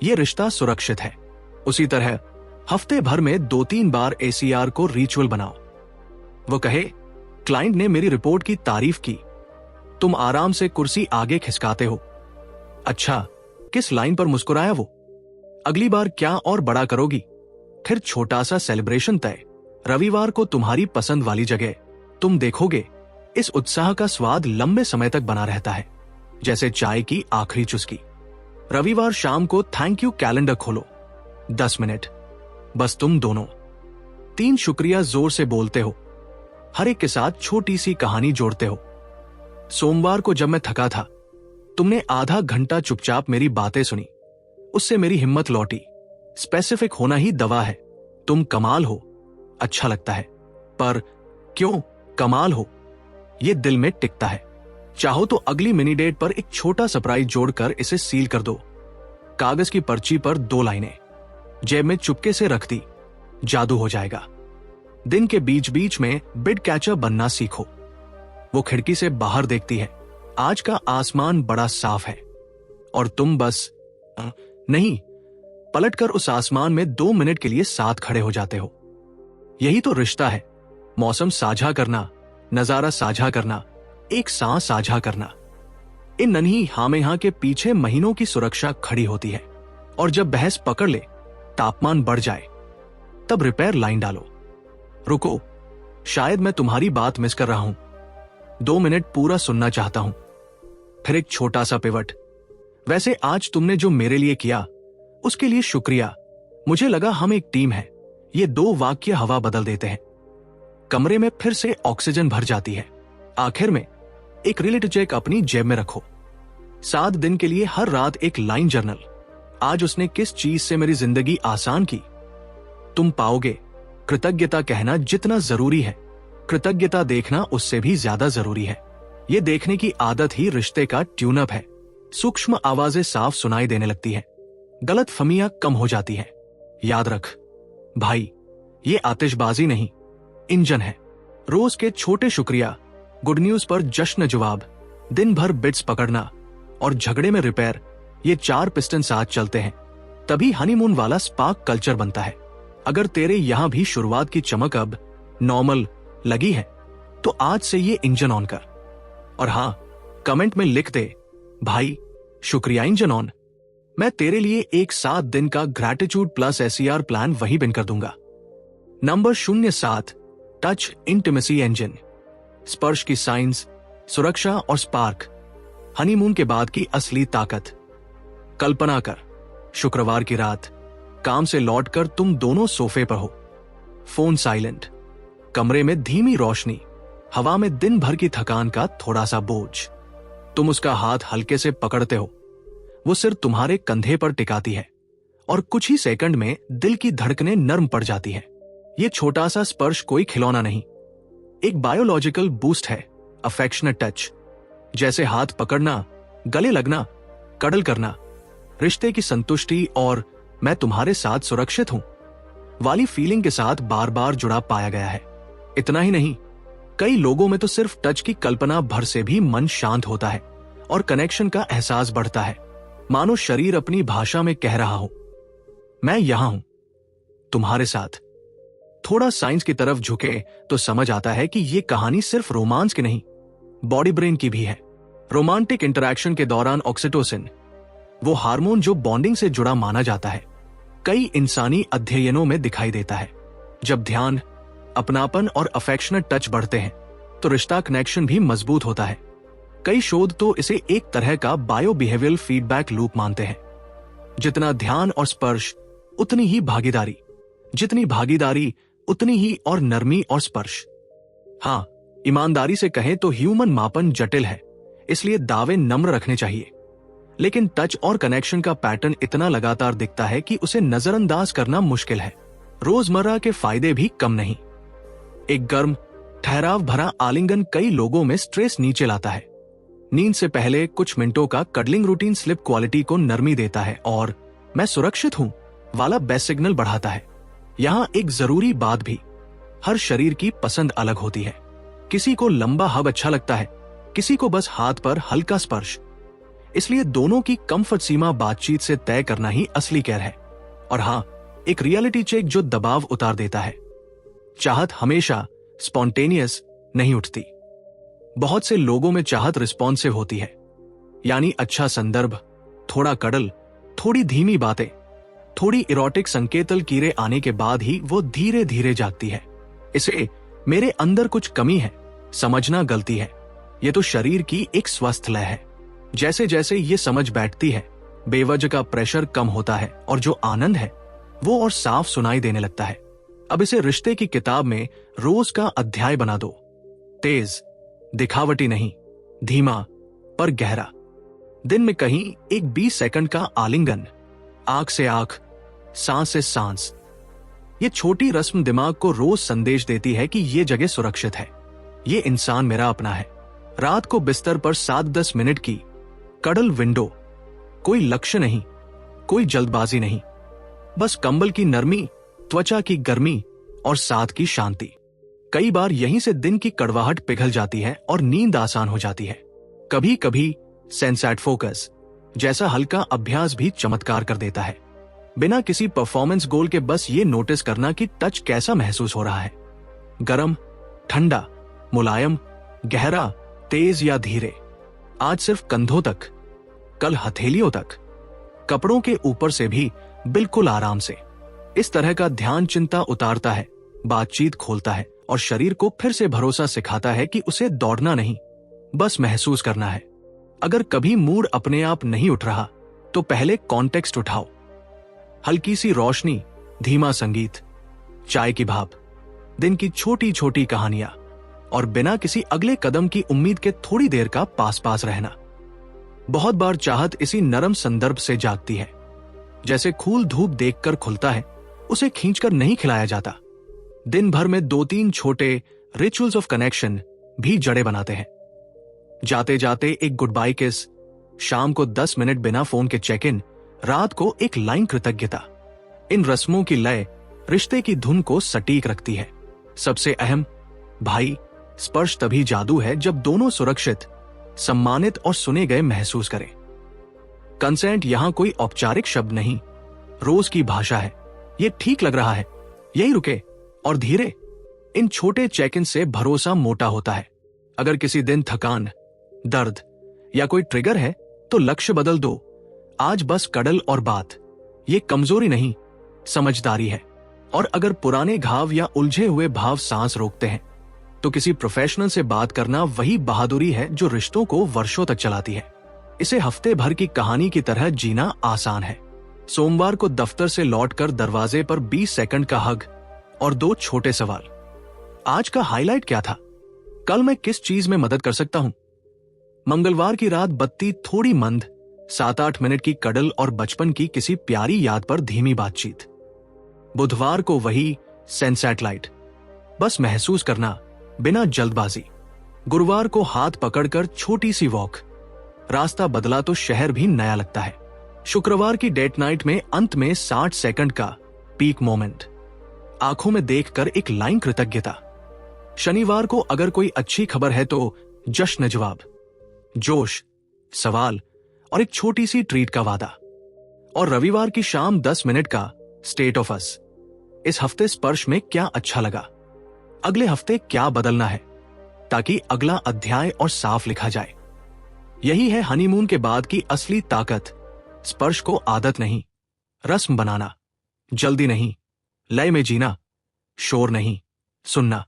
ये रिश्ता सुरक्षित है। उसी तरह हफ्ते भर में 2-3 बार ACR को रिचुअल बनाओ। वो कहे, क्लाइंट ने मेरी रिपोर्ट की तारीफ की। तुम आराम से कुर्सी आगे खिसकाते हो। अच्छा, किस लाइन पर मुस्कुराया वो? अगली बार क्या और बड़ा करोगी? फिर छोटा सा सेलिब्रेशन तय। रविवार को तुम्हारी पसंद वाली जगह। तुम देखोगे, इस उत्साह का स्वाद लंबे समय तक बना रहता है, जैसे चाय की आखिरी चुस्की। रविवार शाम को थैंक यू कैलेंडर खोलो, 10 मिनट, बस तुम दोनों। 3 शुक्रिया जोर से बोलते हो, हर एक के साथ छोटी सी कहानी जोड़ते हो। सोमवार को जब मैं थका था, तुमने आधा घंटा चुपचाप मेरी बातें सुनी, उससे मेरी हिम्मत लौटी। स्पेसिफिक होना ही दवा है। तुम कमाल हो, अच्छा लगता है, पर क्यों कमाल हो, ये दिल में टिकता है। चाहो तो अगली मिनी डेट पर एक छोटा सरप्राइज जोड़कर इसे सील कर दो। कागज की पर्ची पर 2 लाइनें, जेब में चुपके से रख दी, जादू हो जाएगा। दिन के बीच बीच में बिड कैचर बनना सीखो। वो खिड़की से बाहर देखती है, आज का आसमान बड़ा साफ है, और तुम बस नहीं, पलटकर उस आसमान में 2 मिनट के लिए साथ खड़े हो जाते हो। यही तो रिश्ता है, मौसम साझा करना, नजारा साझा करना, एक सांस साझा करना। इन नन्ही हाँ में हाँ के पीछे महीनों की सुरक्षा खड़ी होती है। और जब बहस पकड़ ले, तापमान बढ़ जाए, तब रिपेयर लाइन डालो। रुको, शायद मैं तुम्हारी बात मिस कर रहा हूं, 2 मिनट पूरा सुनना चाहता हूं। फिर एक छोटा सा पिवट, वैसे आज तुमने जो मेरे लिए किया उसके लिए शुक्रिया, मुझे लगा हम एक टीम है। ये 2 वाक्य हवा बदल देते हैं। कमरे में फिर से ऑक्सीजन भर जाती है। आखिर में एक रिलेटिव चेक अपनी जेब में रखो। 7 दिन के लिए हर रात एक लाइन जर्नल, आज उसने किस चीज से मेरी जिंदगी आसान की। तुम पाओगे, कृतज्ञता कहना जितना जरूरी है, कृतज्ञता देखना उससे भी ज्यादा जरूरी है। ये देखने की आदत ही रिश्ते का ट्यूनअप है। सूक्ष्म आवाजें साफ सुनाई देने लगती है, गलतफहमियां कम हो जाती है। याद रख भाई, ये आतिशबाजी नहीं, इंजन है। रोज के छोटे शुक्रिया, गुड न्यूज पर जश्न जवाब, दिन भर बिट्स पकड़ना और झगड़े में रिपेयर, ये 4 पिस्टन साथ चलते हैं, तभी हनीमून वाला स्पार्क कल्चर बनता है। अगर तेरे यहां भी शुरुआत की चमक अब नॉर्मल लगी है, तो आज से ये इंजन ऑन कर। और हां, कमेंट में लिख दे, भाई शुक्रिया इंजन ऑन, मैं तेरे लिए एक 7 दिन का ग्रैटिट्यूड प्लस SER प्लान वहीं बिन कर दूंगा। Number 07, touch intimacy engine. स्पर्श की साइंस, सुरक्षा और स्पार्क, हनीमून के बाद की असली ताकत। कल्पना कर, शुक्रवार की रात, काम से लौटकर तुम दोनों सोफे पर हो, फोन साइलेंट, कमरे में धीमी रोशनी, हवा में दिन भर की थकान का थोड़ा सा बोझ। तुम उसका हाथ हल्के से पकड़ते हो, वो सिर तुम्हारे कंधे पर टिकाती है और कुछ ही सेकंड में दिल की धड़कनें नर्म पड़ जाती है। ये छोटा सा स्पर्श कोई खिलौना नहीं, एक बायोलॉजिकल बूस्ट है, अफेक्शनेट टच। जैसे हाथ पकड़ना, गले लगना, कडल करना, रिश्ते की संतुष्टि और मैं तुम्हारे साथ सुरक्षित हूं वाली फीलिंग के साथ बार बार जुड़ा पाया गया है। इतना ही नहीं, कई लोगों में तो सिर्फ टच की कल्पना भर से भी मन शांत होता है और कनेक्शन का एहसास बढ़ता है, मानो शरीर अपनी भाषा में कह रहा हो, मैं यहां हूं तुम्हारे साथ। थोड़ा साइंस की तरफ झुके तो समझ आता है कि यह कहानी सिर्फ रोमांस की नहीं, बॉडी ब्रेन की भी है। रोमांटिक इंटरैक्शन के दौरान ऑक्सीटोसिन, वो हार्मोन जो बॉन्डिंग से जुड़ा माना जाता है, कई इंसानी अध्ययनों में दिखाई देता है। जब ध्यान, अपनापन और अफेक्शनेट टच बढ़ते हैं तो रिश्ता कनेक्शन भी मजबूत होता है। कई शोध तो इसे एक तरह का बायो बिहेवियरल फीडबैक लूप मानते हैं। जितना ध्यान और स्पर्श उतनी ही भागीदारी, जितनी भागीदारी उतनी ही और नरमी और स्पर्श। हां, ईमानदारी से कहें तो ह्यूमन मापन जटिल है, इसलिए दावे नम्र रखने चाहिए, लेकिन टच और कनेक्शन का पैटर्न इतना लगातार दिखता है कि उसे नजरअंदाज करना मुश्किल है। रोजमर्रा के फायदे भी कम नहीं। एक गर्म, ठहराव भरा आलिंगन कई लोगों में स्ट्रेस नीचे लाता है। नींद से पहले कुछ मिनटों का कडलिंग रूटीन स्लिप क्वालिटी को नरमी देता है और मैं सुरक्षित हूं वाला बेस्ट सिग्नल बढ़ाता है। यहां एक जरूरी बात भी, हर शरीर की पसंद अलग होती है। किसी को लंबा हग अच्छा लगता है, किसी को बस हाथ पर हल्का स्पर्श। इसलिए दोनों की कंफर्ट सीमा बातचीत से तय करना ही असली केयर है। और हां, एक रियलिटी चेक जो दबाव उतार देता है, चाहत हमेशा स्पॉन्टेनियस नहीं उठती। बहुत से लोगों में चाहत रिस्पॉन्सिव होती है, यानी अच्छा संदर्भ, थोड़ा कडल, थोड़ी धीमी बातें, थोड़ी इरोटिक संकेतल कीरे आने के बाद ही वो धीरे धीरे जागती है। इसे मेरे अंदर कुछ कमी है समझना गलती है। ये तो शरीर की एक स्वस्थ लय है। जैसे जैसे ये समझ बैठती है, बेवजह का प्रेशर कम होता है और जो आनंद है वो और साफ सुनाई देने लगता है। अब इसे रिश्ते की किताब में रोज का अध्याय बना दो। तेज, दिखावटी नहीं, धीमा पर गहरा। दिन में कहीं एक 20 सेकंड का आलिंगन, आंख से आंख, सांस से सांस। ये छोटी रस्म दिमाग को रोज संदेश देती है कि ये जगह सुरक्षित है, ये इंसान मेरा अपना है। रात को बिस्तर पर 7-10 मिनट की कडल विंडो, कोई लक्ष्य नहीं, कोई जल्दबाजी नहीं, बस कंबल की नरमी, त्वचा की गर्मी और साथ की शांति। कई बार यहीं से दिन की कड़वाहट पिघल जाती है और नींद आसान हो जाती है। कभी कभी सेंसेट फोकस जैसा हल्का अभ्यास भी चमत्कार कर देता है। बिना किसी परफॉर्मेंस गोल के बस ये नोटिस करना कि टच कैसा महसूस हो रहा है, गरम, ठंडा, मुलायम, गहरा, तेज या धीरे। आज सिर्फ कंधों तक, कल हथेलियों तक, कपड़ों के ऊपर से भी बिल्कुल आराम से। इस तरह का ध्यान चिंता उतारता है, बातचीत खोलता है और शरीर को फिर से भरोसा सिखाता है कि उसे दौड़ना नहीं, बस महसूस करना है। अगर कभी मूड अपने आप नहीं उठ रहा तो पहले कॉन्टेक्स्ट उठाओ। हल्की सी रोशनी, धीमा संगीत, चाय की भाप, दिन की छोटी छोटी कहानियां और बिना किसी अगले कदम की उम्मीद के थोड़ी देर का पास पास रहना। बहुत बार चाहत इसी नरम संदर्भ से जागती है। जैसे फूल धूप देखकर खुलता है, उसे खींचकर नहीं खिलाया जाता। दिन भर में 2-3 छोटे रिचुअल्स ऑफ कनेक्शन भी जड़े बनाते हैं। जाते जाते एक गुड बाय किस, शाम को 10 मिनट बिना फोन के चेक इन, रात को एक लाइन कृतज्ञता। इन रस्मों की लय रिश्ते की धुन को सटीक रखती है। सबसे अहम, भाई, स्पर्श तभी जादू है जब दोनों सुरक्षित, सम्मानित और सुने गए महसूस करें। कंसेंट यहां कोई औपचारिक शब्द नहीं, रोज की भाषा है। ये ठीक लग रहा है, यही रुके, और धीरे। इन छोटे चेक इन से भरोसा मोटा होता है। अगर किसी दिन थकान, दर्द या कोई ट्रिगर है तो लक्ष्य बदल दो। आज बस कडल और बात। ये कमजोरी नहीं, समझदारी है। और अगर पुराने घाव या उलझे हुए भाव सांस रोकते हैं तो किसी प्रोफेशनल से बात करना वही बहादुरी है जो रिश्तों को वर्षों तक चलाती है। इसे हफ्ते भर की कहानी की तरह जीना आसान है। सोमवार को दफ्तर से लौटकर दरवाजे पर 20 सेकंड का हग और 2 छोटे सवाल। आज का हाईलाइट क्या था? कल मैं किस चीज में मदद कर सकता हूं? मंगलवार की रात बत्ती थोड़ी मंद, 7-8 मिनट की कडल और बचपन की किसी प्यारी याद पर धीमी बातचीत। बुधवार को वही सनसेट लाइट, बस महसूस करना बिना जल्दबाजी। गुरुवार को हाथ पकड़कर छोटी सी वॉक, रास्ता बदला तो शहर भी नया लगता है। शुक्रवार की डेट नाइट में अंत में 60 सेकंड का पीक मोमेंट, आंखों में देखकर एक लाइन कृतज्ञता। शनिवार को अगर कोई अच्छी खबर है तो जश्न जवाब, जोश, सवाल और एक छोटी सी ट्रीट का वादा। और रविवार की शाम 10 मिनट का स्टेट ऑफ अस। इस हफ्ते स्पर्श में क्या अच्छा लगा, अगले हफ्ते क्या बदलना है, ताकि अगला अध्याय और साफ लिखा जाए। यही है हनीमून के बाद की असली ताकत। स्पर्श को आदत नहीं, रस्म बनाना। जल्दी नहीं, लय में जीना। शोर नहीं, सुनना।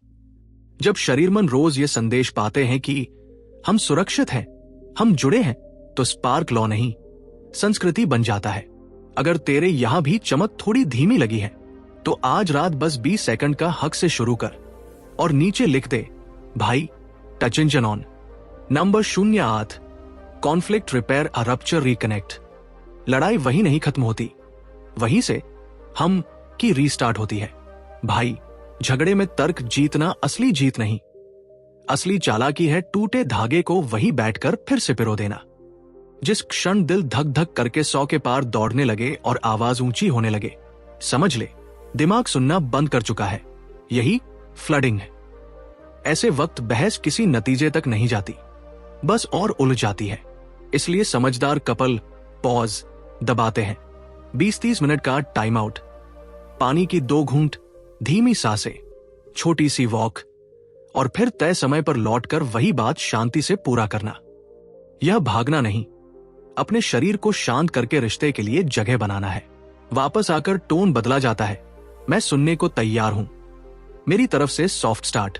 जब शरीर मन रोज ये संदेश पाते हैं कि हम सुरक्षित हैं, हम जुड़े हैं, तो स्पार्क लॉ नहीं, संस्कृति बन जाता है। अगर तेरे यहां भी चमक थोड़ी धीमी लगी है तो आज रात बस 20 सेकंड का हक से शुरू कर और नीचे लिख दे, भाई, touch engine on. Number 08, conflict repair a rupture reconnect. लड़ाई वही नहीं खत्म होती, वहीं से हम की रीस्टार्ट होती है। भाई, झगड़े में तर्क जीतना असली जीत नहीं, असली चालाकी है टूटे धागे को वही बैठकर फिर से पिरो देना। जिस क्षण दिल धक धक करके 100 के पार दौड़ने लगे और आवाज ऊंची होने लगे, समझ ले दिमाग सुनना बंद कर चुका है। यही फ्लडिंग है। ऐसे वक्त बहस किसी नतीजे तक नहीं जाती, बस और उलझ जाती है। इसलिए समझदार कपल पॉज दबाते हैं, 20-30 मिनट का टाइम आउट, पानी की 2 घूंट, धीमी सांसें, छोटी सी वॉक और फिर तय समय पर लौटकर वही बात शांति से पूरा करना। यह भागना नहीं, अपने शरीर को शांत करके रिश्ते के लिए जगह बनाना है। वापस आकर टोन बदला जाता है, मैं सुनने को तैयार हूं, मेरी तरफ से सॉफ्ट स्टार्ट।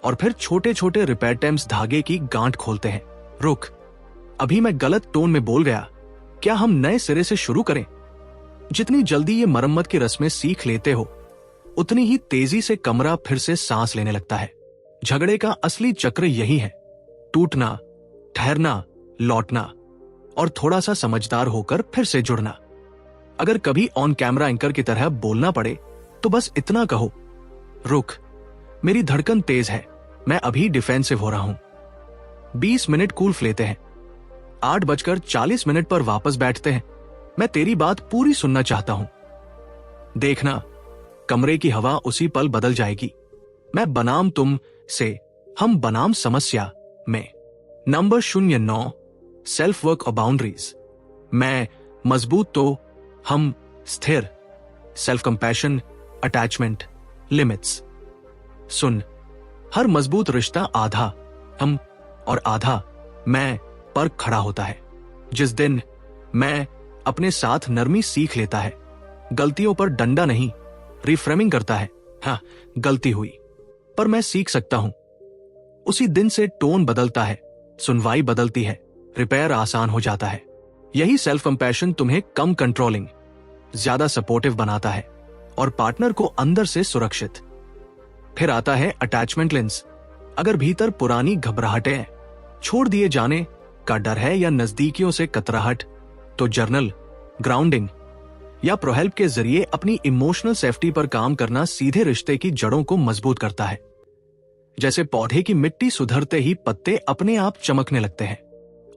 और फिर छोटे छोटे रिपेयर अटेम्प्ट्स धागे की गांठ खोलते हैं। रुक, अभी मैं गलत टोन में बोल गया, क्या हम नए सिरे से शुरू करें? जितनी जल्दी ये मरम्मत की रस्में सीख लेते हो, उतनी ही तेजी से कमरा फिर से सांस लेने लगता है। झगड़े का असली चक्र यही है, टूटना, ठहरना, लौटना और थोड़ा सा समझदार होकर फिर से जुड़ना। अगर कभी ऑन कैमरा एंकर की तरह बोलना पड़े तो बस इतना कहो, रुक, मेरी धड़कन तेज है, मैं अभी डिफेंसिव हो रहा हूं। 20 मिनट कूल्फ लेते हैं, 8:40 पर वापस बैठते हैं। मैं तेरी बात पूरी सुनना चाहता हूं। देखना, कमरे की हवा उसी पल बदल जाएगी। मैं बनाम तुम से हम बनाम समस्या में। नंबर 09, सेल्फ वर्क और बाउंड्रीज। मैं मजबूत तो हम स्थिर। Self compassion, attachment, limits. सुन, हर मजबूत रिश्ता आधा हम और आधा मैं पर खड़ा होता है। जिस दिन मैं अपने साथ नरमी सीख लेता है, गलतियों पर डंडा नहीं, रिफ्रेमिंग करता है, हाँ गलती हुई पर मैं सीख सकता हूं, उसी दिन से टोन बदलता है, सुनवाई बदलती है, रिपेयर आसान हो जाता है। यही सेल्फ कंपैशन तुम्हें कम कंट्रोलिंग, ज्यादा सपोर्टिव बनाता है और पार्टनर को अंदर से सुरक्षित। फिर आता है अटैचमेंट लेंस। अगर भीतर पुरानी घबराहटें, छोड़ दिए जाने का डर है या नजदीकियों से कतराहट, तो जर्नल, ग्राउंडिंग या प्रोहेल्प के जरिए अपनी इमोशनल सेफ्टी पर काम करना सीधे रिश्ते की जड़ों को मजबूत करता है। जैसे पौधे की मिट्टी सुधरते ही पत्ते अपने आप चमकने लगते हैं।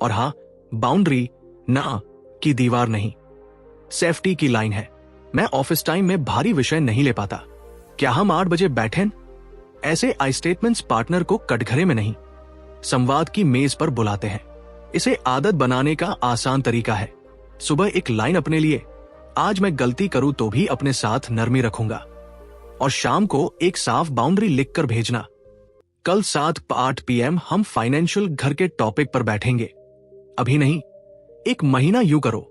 और हाँ, बाउंड्री ना की दीवार नहीं, सेफ्टी की लाइन है। मैं ऑफिस टाइम में भारी विषय नहीं ले पाता, क्या हम 8 बजे बैठें? ऐसे आई स्टेटमेंट्स पार्टनर को कटघरे में नहीं, संवाद की मेज पर बुलाते हैं। इसे आदत बनाने का आसान तरीका है, सुबह एक लाइन अपने लिए, आज मैं गलती करूं तो भी अपने साथ नरमी रखूंगा, और शाम को एक साफ बाउंड्री लिखकर भेजना, कल 7-8 PM हम फाइनेंशियल घर के टॉपिक पर बैठेंगे। अभी नहीं, एक महीना यूं करो,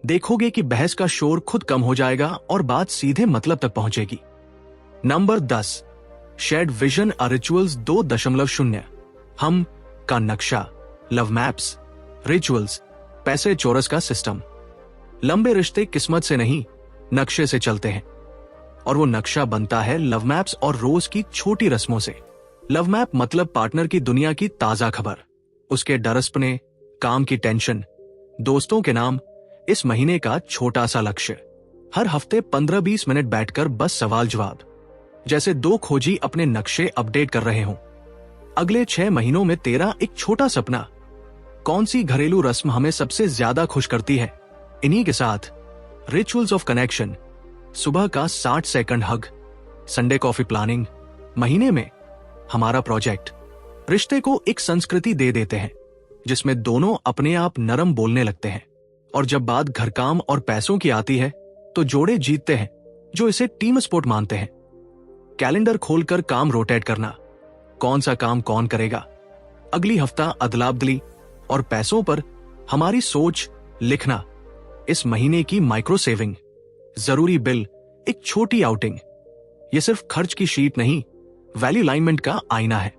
देखोगे कि बहस का शोर खुद कम हो जाएगा और बात सीधे मतलब तक पहुंचेगी। नंबर 10, शेयर्ड विजन और रिचुअल्स 2.0। हम का नक्शा, लव मैप्स, रिचुअल्स, पैसे चोरस का सिस्टम। लंबे रिश्ते किस्मत से नहीं, नक्शे से चलते हैं, और वो नक्शा बनता है लव मैप्स और रोज की छोटी रस्मों से। लव मैप मतलब पार्टनर की दुनिया की ताजा खबर, उसके डरसपने, काम की टेंशन, दोस्तों के नाम, इस महीने का छोटा सा लक्ष्य। हर हफ्ते 15-20 मिनट बैठकर बस सवाल जवाब, जैसे दो खोजी अपने नक्शे अपडेट कर रहे हों। अगले 6 महीनों में तेरा एक छोटा सपना। कौन सी घरेलू रस्म हमें सबसे ज्यादा खुश करती है? इन्हीं के साथ रिचुअल्स ऑफ कनेक्शन, सुबह का 60 सेकंड हग, संडे कॉफी प्लानिंग, महीने में हमारा प्रोजेक्ट, रिश्ते को एक संस्कृति दे देते हैं जिसमें दोनों अपने आप नरम बोलने लगते हैं। और जब बात घर काम और पैसों की आती है तो जोड़े जीतते हैं जो इसे टीम स्पोर्ट मानते हैं। कैलेंडर खोलकर काम रोटेट करना, कौन सा काम कौन करेगा, अगली हफ्ता अदला-बदली, और पैसों पर हमारी सोच लिखना, इस महीने की माइक्रो सेविंग, जरूरी बिल, एक छोटी आउटिंग। ये सिर्फ खर्च की शीट नहीं, वैल्यू अलाइनमेंट का आईना है।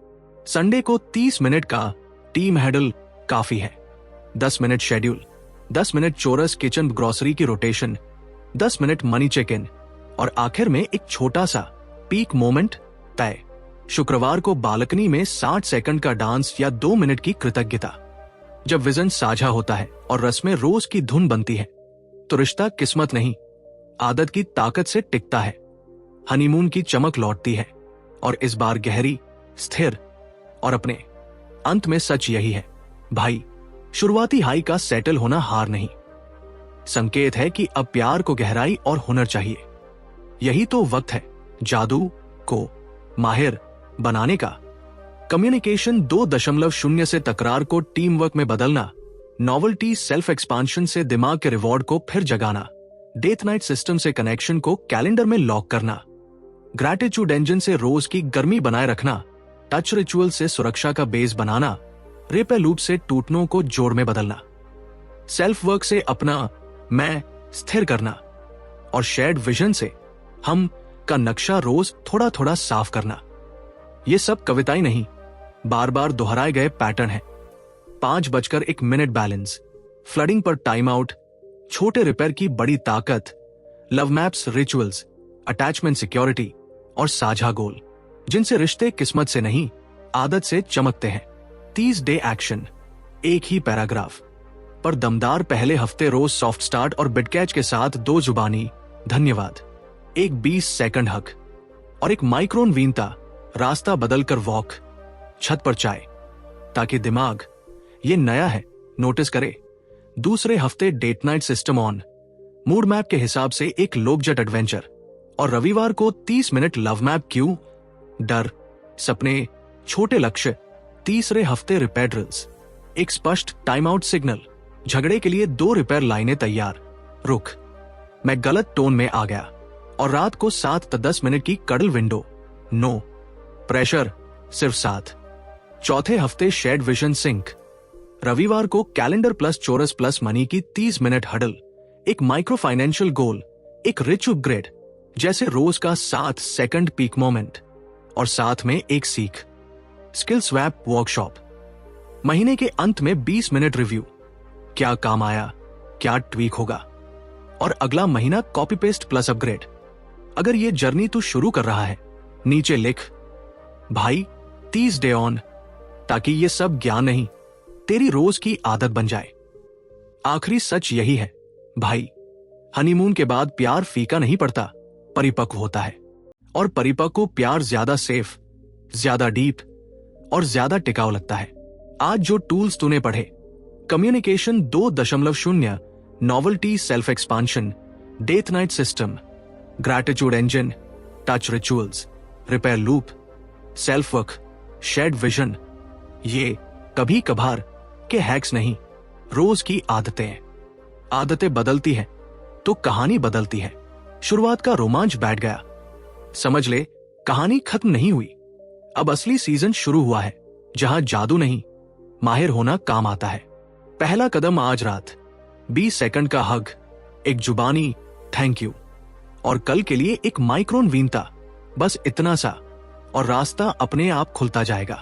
संडे को 30 मिनट का टीम हैडल काफी है। 10 minute schedule, 10 minute chores kitchen grocery की rotation, 10 minute money check in, और आखिर में एक छोटा सा पीक मोमेंट तय। शुक्रवार को बालकनी में 60 सेकंड का डांस या 2 मिनट की कृतज्ञता। जब विजन साझा होता है और रस्में रोज की धुन बनती है तो रिश्ता किस्मत नहीं, आदत की ताकत से टिकता है। हनीमून की चमक लौटती है, और इस बार गहरी, स्थिर और अपने। अंत में सच यही है भाई, शुरुआती हाई का सेटल होना हार नहीं, संकेत है कि अब प्यार को गहराई और हुनर चाहिए। यही तो वक्त है जादू को माहिर बनाने का। कम्युनिकेशन 2.0 से तकरार को टीम वर्क में बदलना, नॉवेल्टी सेल्फ एक्सपांशन से दिमाग के रिवॉर्ड को फिर जगाना, डेट नाइट सिस्टम से कनेक्शन को कैलेंडर में लॉक करना, ग्रैटिट्यूड इंजन से रोज की गर्मी बनाए रखना, टच रिचुअल से सुरक्षा का बेस बनाना, रिपल लूप से टूटनों को जोड़ में बदलना, सेल्फ वर्क से अपना मैं स्थिर करना, और शेयर्ड विजन से हम का नक्शा रोज थोड़ा थोड़ा साफ करना। ये सब कविताएं नहीं, बार बार दोहराए गए पैटर्न है। 5:01 बैलेंस, फ्लडिंग पर टाइम आउट, छोटे रिपेयर की बड़ी ताकत, love maps, rituals, attachment security, और साझा गोल, जिनसे रिश्ते किस्मत से नहीं, आदत से चमकते हैं। 30 डे एक्शन, एक ही पैराग्राफ पर दमदार पहले हफ्ते, रोज सॉफ्ट स्टार्ट और बिटकैच के साथ 2 जुबानी धन्यवाद, एक 20 सेकंड हक, और एक माइक्रोन वीनता, रास्ता बदलकर वॉक, छत पर चाय, ताकि दिमाग ये नया है नोटिस करे। दूसरे हफ्ते date night system on, mood map के हिसाब से एक लोकजट एडवेंचर, और रविवार को 30 मिनट लव मैप, क्यों, डर, सपने, छोटे लक्ष्य। तीसरे हफ्ते रिपेयर ड्रिल्स, एक स्पष्ट टाइम आउट सिग्नल, झगड़े के लिए 2 रिपेयर लाइनें तैयार, रुक, मैं गलत टोन में आ गया, और रात को 7-10 मिनट की कडल विंडो, नो प्रेशर, सिर्फ 7। चौथे हफ्ते शेयर्ड विजन सिंक, रविवार को कैलेंडर प्लस चोरस प्लस मनी की 30 मिनट हडल, एक माइक्रो फाइनेंशियल गोल, एक रिच अपग्रेड, जैसे रोज का 7 सेकंड पीक मोमेंट, और साथ में एक सीख, स्किल स्वैप वर्कशॉप। महीने के अंत में 20 मिनट रिव्यू, क्या काम आया, क्या ट्वीक होगा, और अगला महीना कॉपी पेस्ट प्लस अपग्रेड। अगर ये जर्नी तू शुरू कर रहा है, नीचे लिख भाई 30 डे ऑन, ताकि ये सब ज्ञान नहीं, तेरी रोज की आदत बन जाए। आखिरी सच यही है भाई, हनीमून के बाद प्यार फीका नहीं पड़ता, परिपक्व होता है, और परिपक्व प्यार ज्यादा सेफ, ज्यादा डीप और ज्यादा टिकाऊ लगता है। आज जो टूल्स तूने पढ़े, communication 2.0, novelty self expansion, date night system, gratitude engine, touch rituals, repair loop, self work, shared vision, ये कभी कभार के हैक्स नहीं, रोज की आदतें हैं। आदतें बदलती हैं तो कहानी बदलती है। शुरुआत का रोमांच बैठ गया, समझ ले कहानी खत्म नहीं हुई, अब असली सीजन शुरू हुआ है, जहां जादू नहीं, माहिर होना काम आता है। पहला कदम आज रात, 20 सेकंड का हग, एक जुबानी थैंक यू, और कल के लिए एक माइक्रोन वीनता, बस इतना सा, और रास्ता अपने आप खुलता जाएगा।